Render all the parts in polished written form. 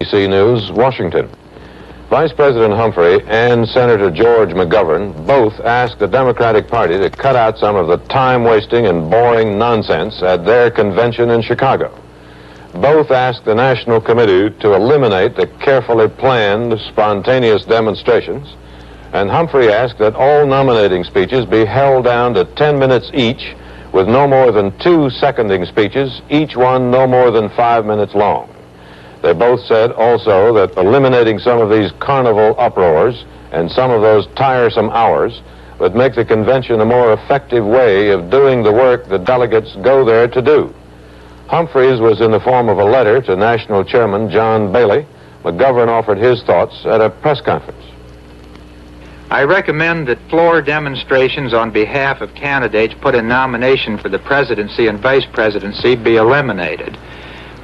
NBC News, Washington. Vice President Humphrey and Senator George McGovern both asked the Democratic Party to cut out some of the time-wasting and boring nonsense at their convention in Chicago. Both asked the National Committee to eliminate the carefully planned, spontaneous demonstrations, and Humphrey asked that all nominating speeches be held down to 10 minutes each, with no more than 2 seconding speeches, each one no more than 5 minutes long. They both said also that eliminating some of these carnival uproars and some of those tiresome hours would make the convention a more effective way of doing the work the delegates go there to do. Humphrey's was in the form of a letter to National Chairman John Bailey. McGovern offered his thoughts at a press conference. I recommend that floor demonstrations on behalf of candidates put in nomination for the presidency and vice presidency be eliminated.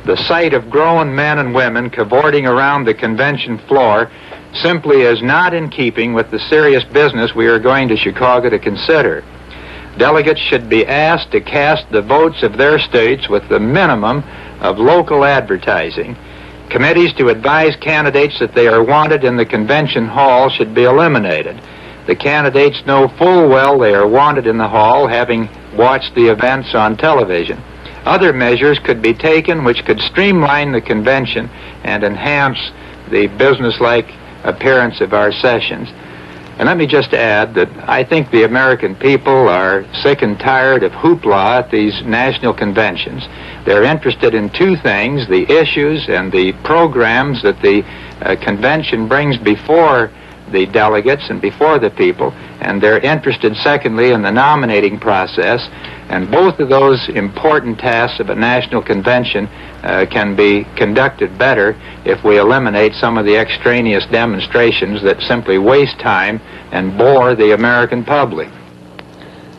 The sight of grown men and women cavorting around the convention floor simply is not in keeping with the serious business we are going to Chicago to consider. Delegates should be asked to cast the votes of their states with the minimum of local advertising. Committees to advise candidates that they are wanted in the convention hall should be eliminated. The candidates know full well they are wanted in the hall, having watched the events on television. Other measures could be taken which could streamline the convention and enhance the businesslike appearance of our sessions. And let me just add that I think the American people are sick and tired of hoopla at these national conventions. They're interested in 2 things, the issues and the programs that the convention brings before the delegates and before the people, and they're interested, secondly, in the nominating process. And both of those important tasks of a national convention can be conducted better if we eliminate some of the extraneous demonstrations that simply waste time and bore the American public.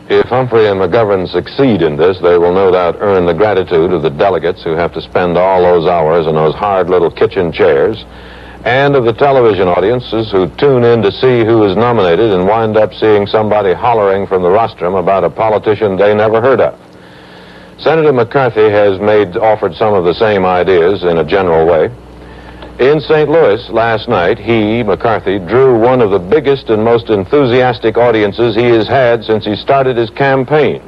If Humphrey and McGovern succeed in this, they will no doubt earn the gratitude of the delegates who have to spend all those hours in those hard little kitchen chairs, and of the television audiences who tune in to see who is nominated and wind up seeing somebody hollering from the rostrum about a politician they never heard of. Senator McCarthy has offered some of the same ideas in a general way. In St. Louis last night, McCarthy, drew one of the biggest and most enthusiastic audiences he has had since he started his campaign.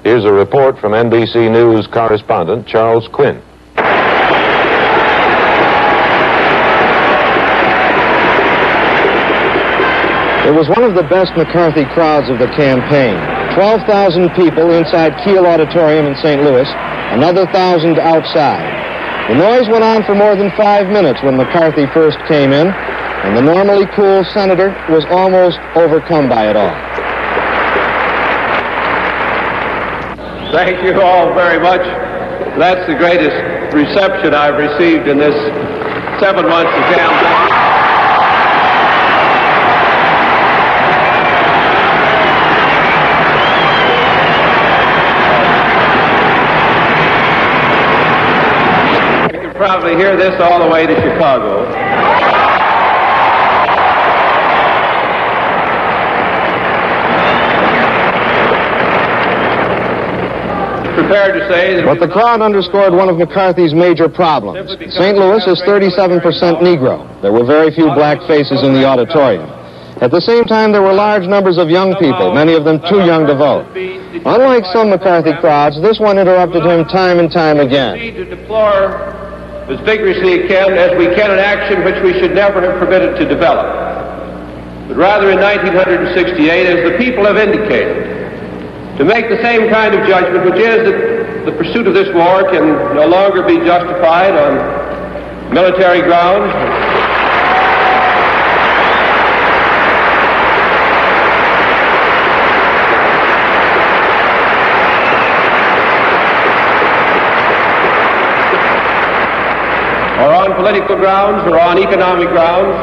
Here's a report from NBC News correspondent Charles Quinn. It was one of the best McCarthy crowds of the campaign. 12,000 people inside Kiel Auditorium in St. Louis, another 1,000 outside. The noise went on for more than 5 minutes when McCarthy first came in, and the normally cool senator was almost overcome by it all. Thank you all very much. That's the greatest reception I've received in this 7 months of campaign. Probably hear this all the way to Chicago. Prepared to say that. But the crowd underscored one of McCarthy's major problems. St. Louis is 37% Negro. There were very few black faces in the auditorium. At the same time, there were large numbers of young people, many of them too young to vote. Unlike some McCarthy crowds, this one interrupted him time and time again. To deplore as vigorously as we can an action which we should never have permitted to develop. But rather in 1968, as the people have indicated, to make the same kind of judgment, which is that the pursuit of this war can no longer be justified on military grounds. Or on political grounds, or on economic grounds.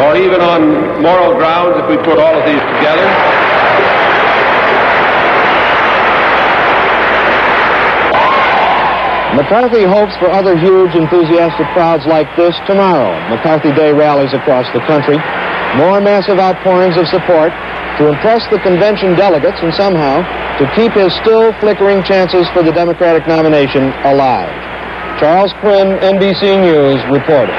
Or even on moral grounds, if we put all of these together. McCarthy hopes for other huge, enthusiastic crowds like this tomorrow. McCarthy Day rallies across the country, more massive outpourings of support, to impress the convention delegates and somehow to keep his still flickering chances for the Democratic nomination alive. Charles Quinn, NBC News, reporting.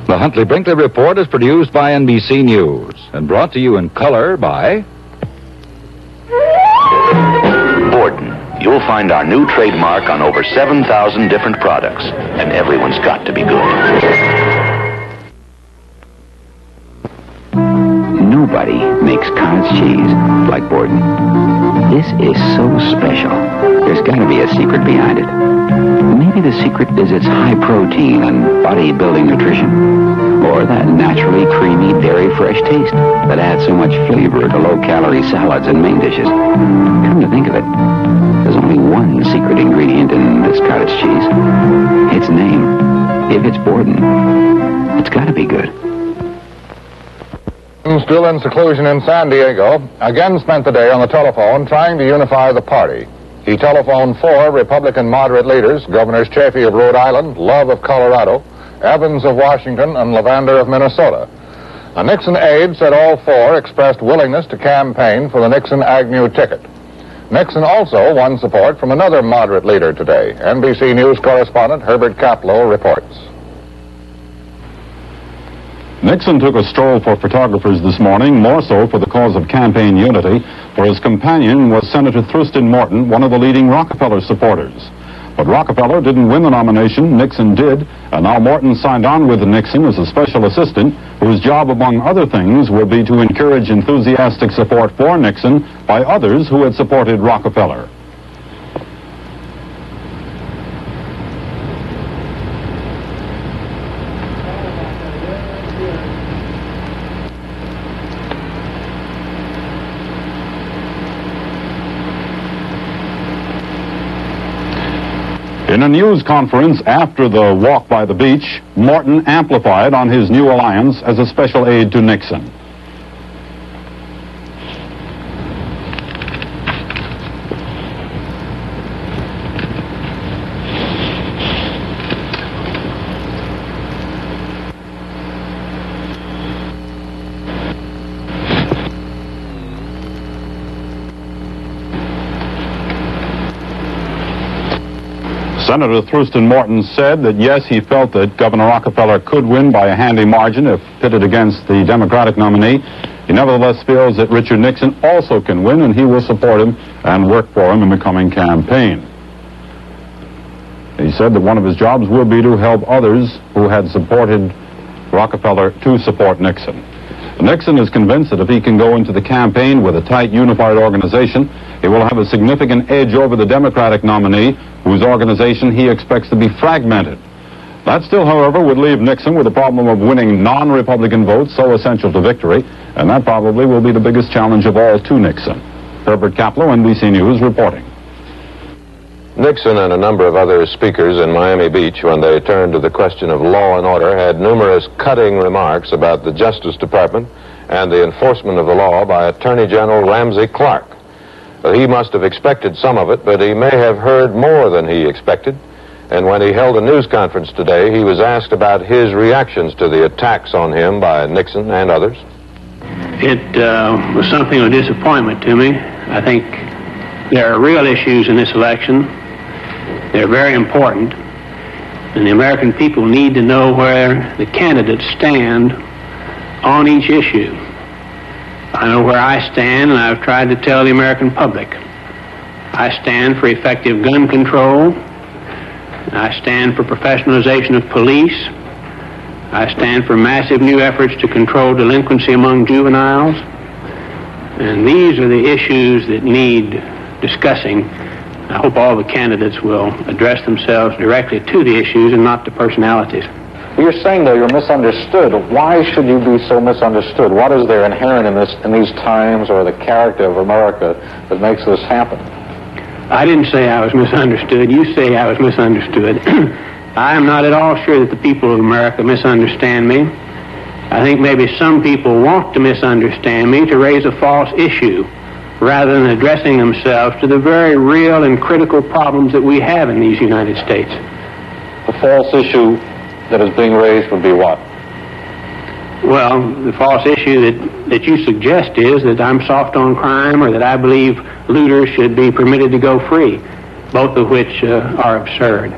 The Huntley Brinkley Report is produced by NBC News and brought to you in color by Borden. You'll find our new trademark on over 7,000 different products, and everyone's got to be good. Nobody makes cottage cheese like Borden. This is so special. There's got to be a secret behind it. Maybe the secret is its high protein and body-building nutrition, or that naturally creamy, dairy-fresh taste that adds so much flavor to low-calorie salads and main dishes. Come to think of it, there's only one secret ingredient in this cottage cheese. Its name. If it's Borden, it's got to be good. Still in seclusion in San Diego, again spent the day on the telephone trying to unify the party. He telephoned 4 Republican moderate leaders, Governors Chafee of Rhode Island, Love of Colorado, Evans of Washington, and Lavander of Minnesota. A Nixon aide said all 4 expressed willingness to campaign for the Nixon-Agnew ticket. Nixon also won support from another moderate leader today. NBC News correspondent Herbert Kaplow reports. Nixon took a stroll for photographers this morning, more so for the cause of campaign unity, for his companion was Senator Thurston Morton, one of the leading Rockefeller supporters. But Rockefeller didn't win the nomination, Nixon did, and now Morton signed on with Nixon as a special assistant, whose job, among other things, would be to encourage enthusiastic support for Nixon by others who had supported Rockefeller. In a news conference after the walk by the beach, Morton amplified on his new alliance as a special aide to Nixon. Senator Thurston Morton said that, yes, he felt that Governor Rockefeller could win by a handy margin if pitted against the Democratic nominee. He nevertheless feels that Richard Nixon also can win, and he will support him and work for him in the coming campaign. He said that one of his jobs will be to help others who had supported Rockefeller to support Nixon. Nixon is convinced that if he can go into the campaign with a tight, unified organization, he will have a significant edge over the Democratic nominee, whose organization he expects to be fragmented. That still, however, would leave Nixon with the problem of winning non-Republican votes so essential to victory, and that probably will be the biggest challenge of all to Nixon. Herbert Kaplow, NBC News, reporting. Nixon and a number of other speakers in Miami Beach, when they turned to the question of law and order, had numerous cutting remarks about the Justice Department and the enforcement of the law by Attorney General Ramsey Clark. He must have expected some of it, but he may have heard more than he expected. And when he held a news conference today, he was asked about his reactions to the attacks on him by Nixon and others. It was something of a disappointment to me. I think there are real issues in this election. They're very important, and the American people need to know where the candidates stand on each issue. I know where I stand, and I've tried to tell the American public. I stand for effective gun control. I stand for professionalization of police. I stand for massive new efforts to control delinquency among juveniles. And these are the issues that need discussing. I hope all the candidates will address themselves directly to the issues and not to personalities. You're saying, though, you're misunderstood. Why should you be so misunderstood? What is there inherent in these times or the character of America that makes this happen? I didn't say I was misunderstood. You say I was misunderstood. I am not at all sure that the people of America misunderstand me. I think maybe some people want to misunderstand me to raise a false issue rather than addressing themselves to the very real and critical problems that we have in these United States. The false issue that is being raised would be what? Well, the false issue that you suggest is that I'm soft on crime or that I believe looters should be permitted to go free, both of which are absurd.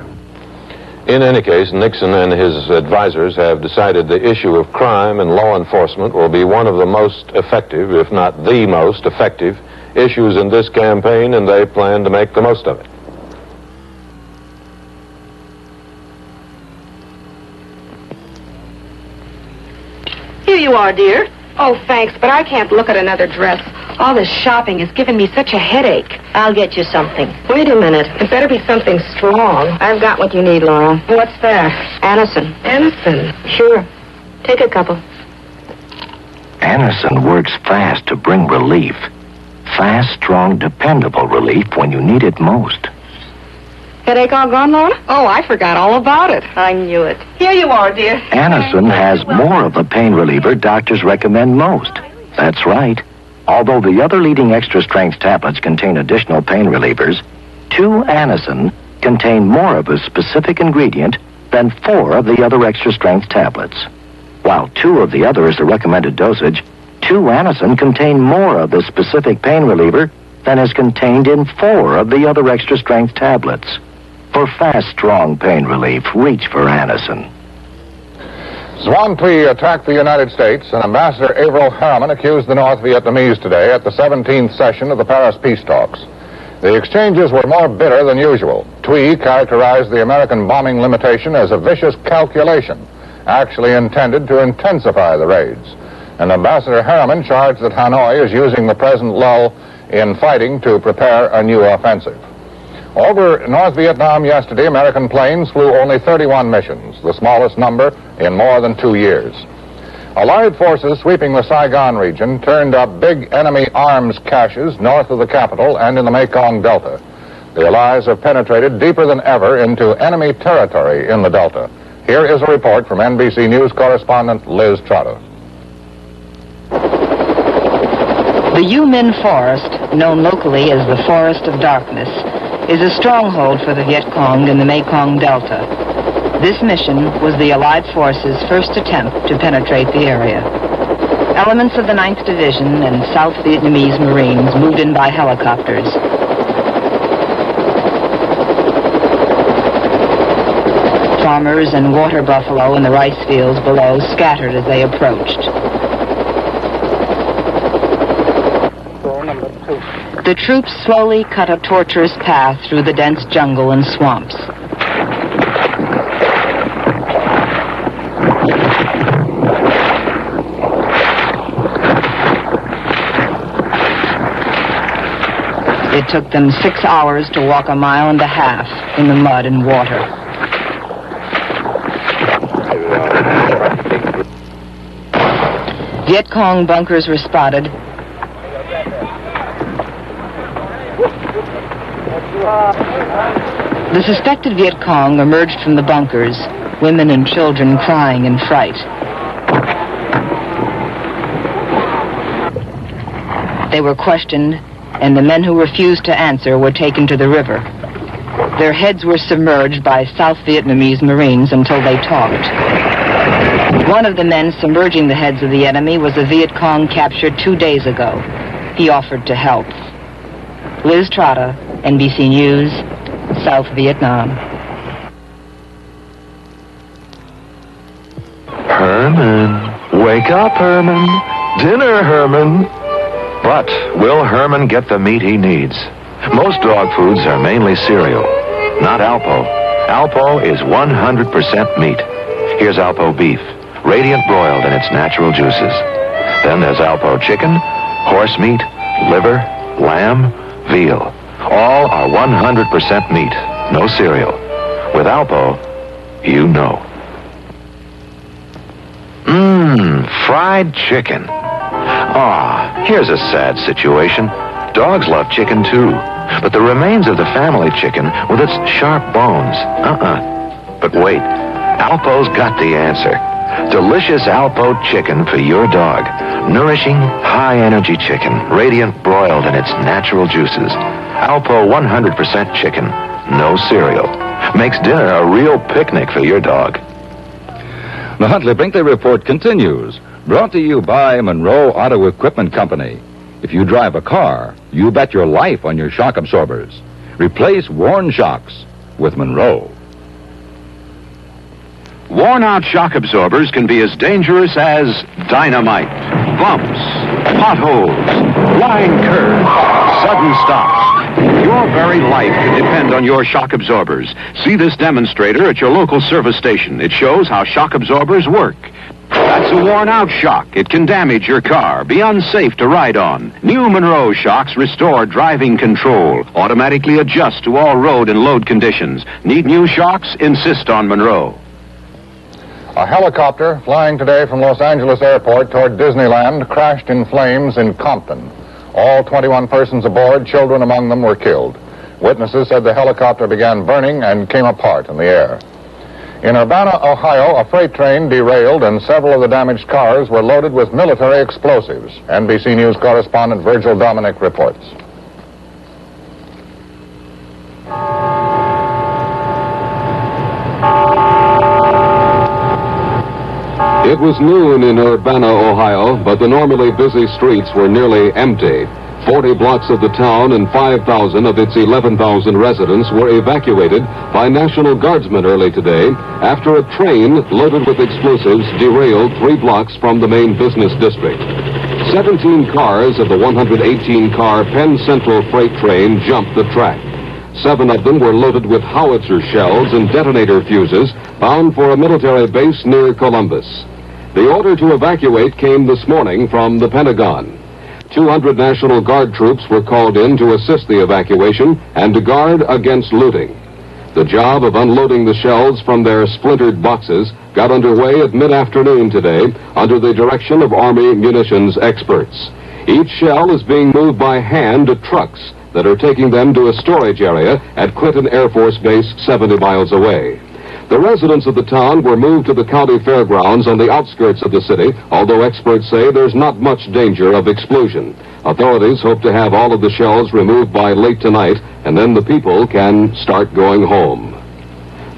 In any case, Nixon and his advisors have decided the issue of crime and law enforcement will be one of the most effective, if not the most effective, issues in this campaign, and they plan to make the most of it. Here you are, dear. Oh, thanks, but I can't look at another dress. All this shopping has given me such a headache. I'll get you something. Wait a minute. It better be something strong. I've got what you need, Laura. What's that? Anison. Anison? Sure. Take a couple. Anison works fast to bring relief. Fast, strong, dependable relief when you need it most. Headache all gone, Laura? Oh, I forgot all about it. I knew it. Here you are, dear. Anison has more of the pain reliever doctors recommend most. That's right. Although the other leading extra-strength tablets contain additional pain relievers, 2 Anison contain more of a specific ingredient than 4 of the other extra-strength tablets. While 2 of the other is the recommended dosage, 2 Anison contain more of the specific pain reliever than is contained in 4 of the other extra-strength tablets. For fast, strong pain relief, reach for Anison. Huntley attacked the United States, and Ambassador Averell Harriman accused the North Vietnamese today at the 17th session of the Paris peace talks. The exchanges were more bitter than usual. Thuy characterized the American bombing limitation as a vicious calculation, actually intended to intensify the raids. And Ambassador Harriman charged that Hanoi is using the present lull in fighting to prepare a new offensive. Over North Vietnam yesterday, American planes flew only 31 missions, the smallest number in more than 2 years. Allied forces sweeping the Saigon region turned up big enemy arms caches north of the capital and in the Mekong Delta. The Allies have penetrated deeper than ever into enemy territory in the Delta. Here is a report from NBC News correspondent Liz Trotta. The U Minh Forest, known locally as the Forest of Darkness, is a stronghold for the Viet Cong in the Mekong Delta. This mission was the Allied forces' first attempt to penetrate the area. Elements of the 9th Division and South Vietnamese Marines moved in by helicopters. Farmers and water buffalo in the rice fields below scattered as they approached. The troops slowly cut a tortuous path through the dense jungle and swamps. It took them 6 hours to walk 1.5 miles in the mud and water. Viet Cong bunkers were spotted. The suspected Viet Cong emerged from the bunkers, women and children crying in fright. They were questioned, and the men who refused to answer were taken to the river. Their heads were submerged by South Vietnamese Marines until they talked. One of the men submerging the heads of the enemy was a Viet Cong captured 2 days ago. He offered to help. Liz Trotta, NBC News, South Vietnam. Herman, wake up, Herman. Dinner, Herman. But will Herman get the meat he needs? Most dog foods are mainly cereal, not Alpo. Alpo is 100% meat. Here's Alpo beef, radiant broiled in its natural juices. Then there's Alpo chicken, horse meat, liver, lamb, veal. All are 100% meat, no cereal. With Alpo, you know. Fried chicken. Here's a sad situation. Dogs love chicken too, but the remains of the family chicken with its sharp bones. But wait, Alpo's got the answer. Delicious Alpo chicken for your dog. Nourishing, high-energy chicken, radiant broiled in its natural juices. Alpo 100% chicken, no cereal. Makes dinner a real picnic for your dog. The Huntley Brinkley Report continues Brought to you by Monroe Auto Equipment Company. If you drive a car, you bet your life on your shock absorbers. Replace worn shocks with Monroe. Worn-out shock absorbers can be as dangerous as dynamite, bumps, potholes, flying curves, sudden stops. Your very life can depend on your shock absorbers. See this demonstrator at your local service station. It shows how shock absorbers work. That's a worn-out shock. It can damage your car, be unsafe to ride on. New Monroe shocks restore driving control, automatically adjust to all road and load conditions. Need new shocks? Insist on Monroe. A helicopter flying today from Los Angeles Airport toward Disneyland crashed in flames in Compton. All 21 persons aboard, children among them, were killed. Witnesses said the helicopter began burning and came apart in the air. In Urbana, Ohio, a freight train derailed and several of the damaged cars were loaded with military explosives. NBC News correspondent Virgil Dominic reports. It was noon in Urbana, Ohio, but the normally busy streets were nearly empty. 40 blocks of the town and 5,000 of its 11,000 residents were evacuated by National Guardsmen early today after a train loaded with explosives derailed 3 blocks from the main business district. 17 cars of the 118-car Penn Central freight train jumped the track. 7 of them were loaded with howitzer shells and detonator fuses bound for a military base near Columbus. The order to evacuate came this morning from the Pentagon. 200 National Guard troops were called in to assist the evacuation and to guard against looting. The job of unloading the shells from their splintered boxes got underway at mid-afternoon today under the direction of Army munitions experts. Each shell is being moved by hand to trucks that are taking them to a storage area at Clinton Air Force Base 70 miles away. The residents of the town were moved to the county fairgrounds on the outskirts of the city, although experts say there's not much danger of explosion. Authorities hope to have all of the shells removed by late tonight, and then the people can start going home.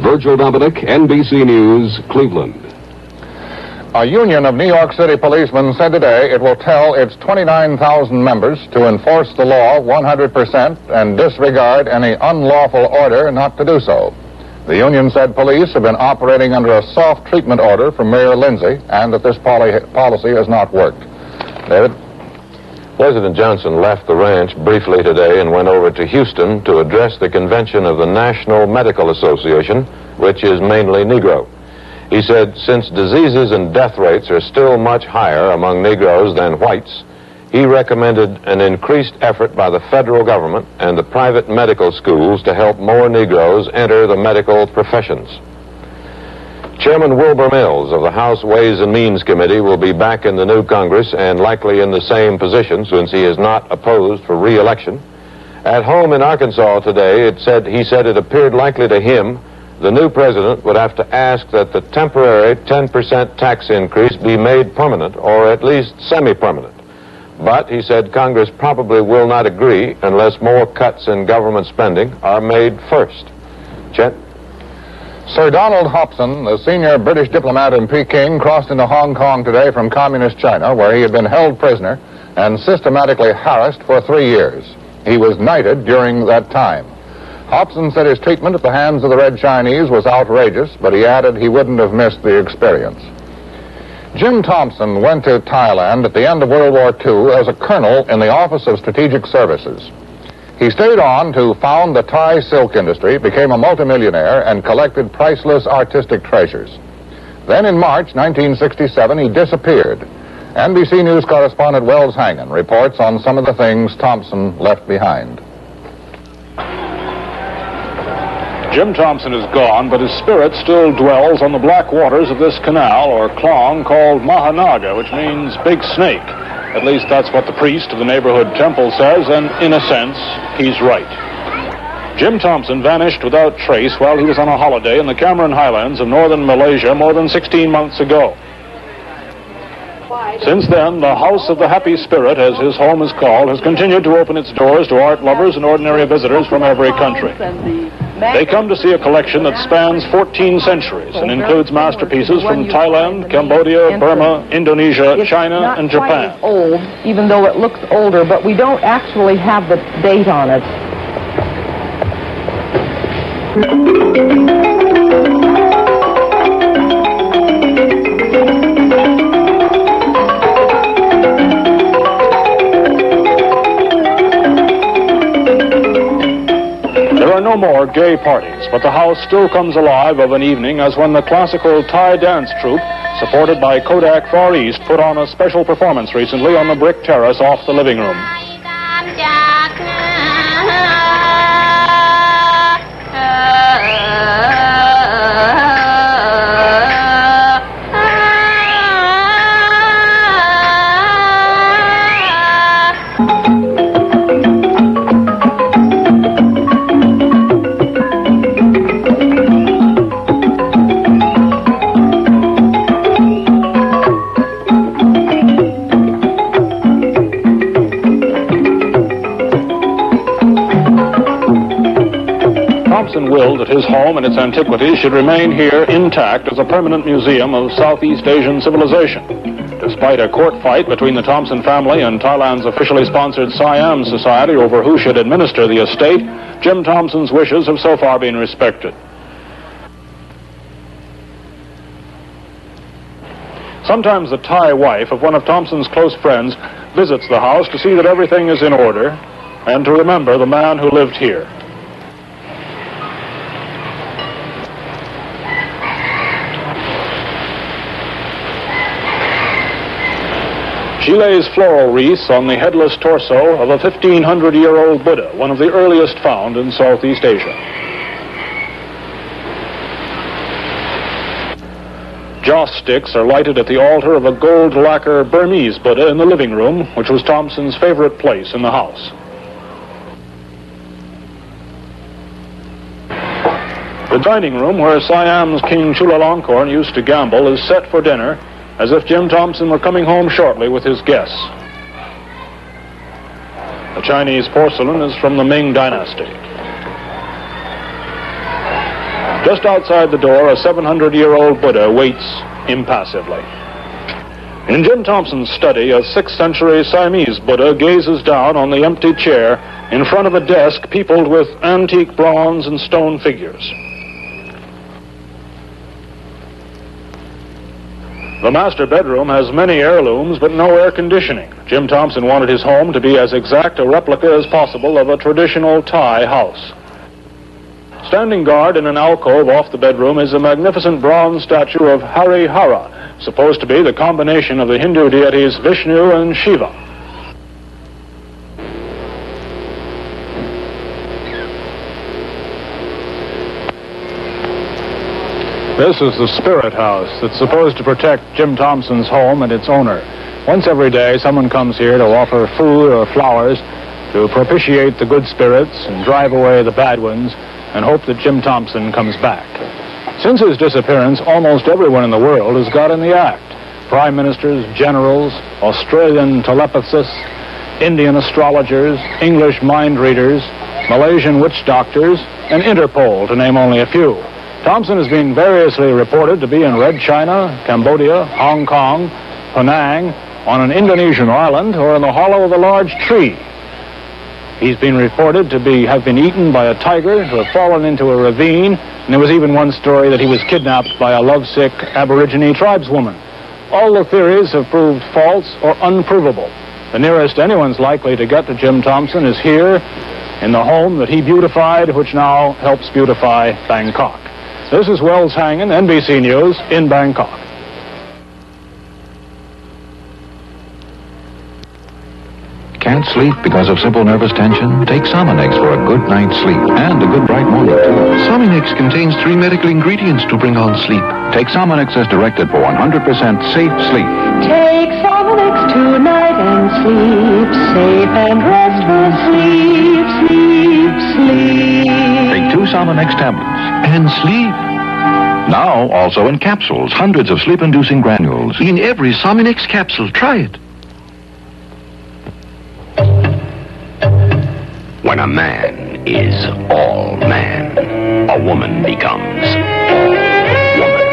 Virgil Dominic, NBC News, Cleveland. A union of New York City policemen said today it will tell its 29,000 members to enforce the law 100% and disregard any unlawful order not to do so. The union said police have been operating under a soft treatment order from Mayor Lindsay and that this policy has not worked. David? President Johnson left the ranch briefly today and went over to Houston to address the convention of the National Medical Association, which is mainly Negro. He said since diseases and death rates are still much higher among Negroes than whites, he recommended an increased effort by the federal government and the private medical schools to help more Negroes enter the medical professions. Chairman Wilbur Mills of the House Ways and Means Committee will be back in the new Congress and likely in the same position since he is not opposed for re-election. At home in Arkansas today, he said it appeared likely to him the new president would have to ask that the temporary 10% tax increase be made permanent or at least semi-permanent. But, he said, Congress probably will not agree unless more cuts in government spending are made first. Chet? Sir Donald Hobson, the senior British diplomat in Peking, crossed into Hong Kong today from Communist China, where he had been held prisoner and systematically harassed for 3 years. He was knighted during that time. Hobson said his treatment at the hands of the Red Chinese was outrageous, but he added he wouldn't have missed the experience. Jim Thompson went to Thailand at the end of World War II as a colonel in the Office of Strategic Services. He stayed on to found the Thai silk industry, became a multimillionaire, and collected priceless artistic treasures. Then in March 1967, he disappeared. NBC News correspondent Wells Hangen reports on some of the things Thompson left behind. Jim Thompson is gone, but his spirit still dwells on the black waters of this canal, or clong, called Mahanaga, which means big snake. At least that's what the priest of the neighborhood temple says, and in a sense, he's right. Jim Thompson vanished without trace while he was on a holiday in the Cameron Highlands of northern Malaysia more than 16 months ago. Since then, the House of the Happy Spirit, as his home is called, has continued to open its doors to art lovers and ordinary visitors from every country. They come to see a collection that spans 14 centuries and includes masterpieces from Thailand, Cambodia, Burma, Indonesia, China, and Japan. Old, even though it looks older, but we don't actually have the date on it. There are no more gay parties, but the house still comes alive of an evening as when the classical Thai dance troupe, supported by Kodak Far East, put on a special performance recently on the brick terrace off the living room. Thompson willed that his home and its antiquities should remain here intact as a permanent museum of Southeast Asian civilization. Despite a court fight between the Thompson family and Thailand's officially sponsored Siam Society over who should administer the estate, Jim Thompson's wishes have so far been respected. Sometimes the Thai wife of one of Thompson's close friends visits the house to see that everything is in order and to remember the man who lived here. She lays floral wreaths on the headless torso of a 1,500-year-old Buddha, one of the earliest found in Southeast Asia. Joss sticks are lighted at the altar of a gold lacquer Burmese Buddha in the living room, which was Thompson's favorite place in the house. The dining room, where Siam's King Chulalongkorn used to gamble, is set for dinner, as if Jim Thompson were coming home shortly with his guests. The Chinese porcelain is from the Ming Dynasty. Just outside the door, a 700-year-old Buddha waits impassively. In Jim Thompson's study, a 6th century Siamese Buddha gazes down on the empty chair in front of a desk peopled with antique bronze and stone figures. The master bedroom has many heirlooms, but no air conditioning. Jim Thompson wanted his home to be as exact a replica as possible of a traditional Thai house. Standing guard in an alcove off the bedroom is a magnificent bronze statue of Hari Hara, supposed to be the combination of the Hindu deities Vishnu and Shiva. This is the spirit house that's supposed to protect Jim Thompson's home and its owner. Once every day, someone comes here to offer food or flowers to propitiate the good spirits and drive away the bad ones and hope that Jim Thompson comes back. Since his disappearance, almost everyone in the world has got in the act. Prime ministers, generals, Australian telepathists, Indian astrologers, English mind readers, Malaysian witch doctors, and Interpol, to name only a few. Thompson has been variously reported to be in Red China, Cambodia, Hong Kong, Penang, on an Indonesian island, or in the hollow of a large tree. He's been reported to have been eaten by a tiger, to have fallen into a ravine, and there was even one story that he was kidnapped by a lovesick Aborigine tribeswoman. All the theories have proved false or unprovable. The nearest anyone's likely to get to Jim Thompson is here, in the home that he beautified, which now helps beautify Bangkok. This is Wells Hangen, NBC News, in Bangkok. Can't sleep because of simple nervous tension? Take Sominex for a good night's sleep and a good bright morning, too. Sominex contains 3 medical ingredients to bring on sleep. Take Sominex as directed for 100% safe sleep. Take Sominex tonight and sleep safe and restful. Sleep, sleep, sleep. Take 2 Sominex tablets. And sleep. Now also in capsules, hundreds of sleep-inducing granules. In every Sominex capsule. Try it. When a man is all man. a woman becomes woman.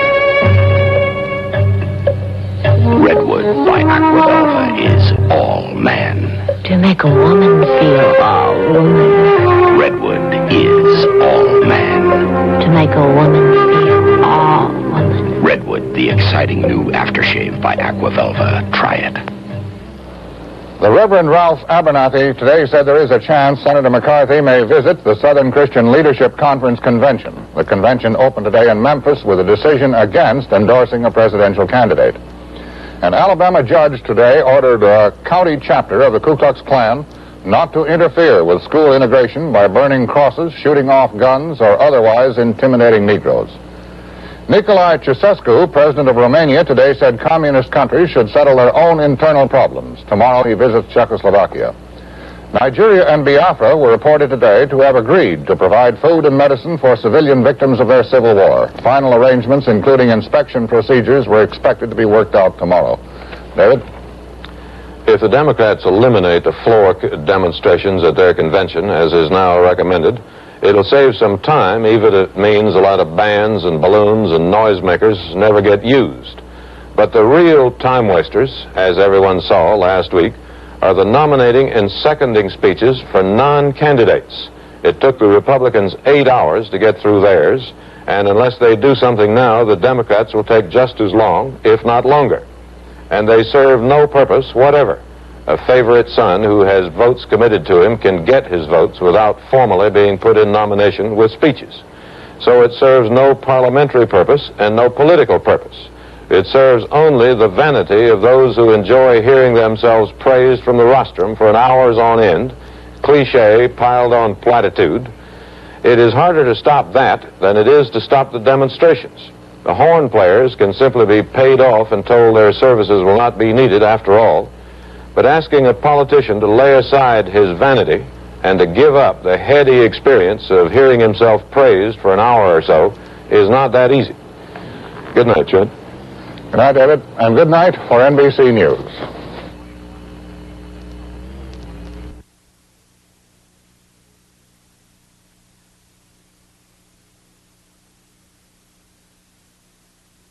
Redwood by Aquavelva is all man. To make a woman feel all woman. Redwood is all man. To make a woman feel all woman. Redwood, the exciting new aftershave by Aquavelva. Try it. The Reverend Ralph Abernathy today said there is a chance Senator McCarthy may visit the Southern Christian Leadership Conference convention. The convention opened today in Memphis with a decision against endorsing a presidential candidate. An Alabama judge today ordered a county chapter of the Ku Klux Klan not to interfere with school integration by burning crosses, shooting off guns, or otherwise intimidating Negroes. Nicolae Ceausescu, president of Romania, today said communist countries should settle their own internal problems. Tomorrow he visits Czechoslovakia. Nigeria and Biafra were reported today to have agreed to provide food and medicine for civilian victims of their civil war. Final arrangements, including inspection procedures, were expected to be worked out tomorrow. David? If the Democrats eliminate the floor demonstrations at their convention, as is now recommended, it'll save some time, even if it means a lot of bands and balloons and noisemakers never get used. But the real time wasters, as everyone saw last week, are the nominating and seconding speeches for non-candidates. It took the Republicans 8 hours to get through theirs, and unless they do something now, the Democrats will take just as long, if not longer. And they serve no purpose whatever. A favorite son who has votes committed to him can get his votes without formally being put in nomination with speeches. So it serves no parliamentary purpose and no political purpose. It serves only the vanity of those who enjoy hearing themselves praised from the rostrum for an hours on end, cliche piled on platitude. It is harder to stop that than it is to stop the demonstrations. The horn players can simply be paid off and told their services will not be needed after all. But asking a politician to lay aside his vanity and to give up the heady experience of hearing himself praised for an hour or so is not that easy. Good night, Chet. Good night, David, and good night for NBC News.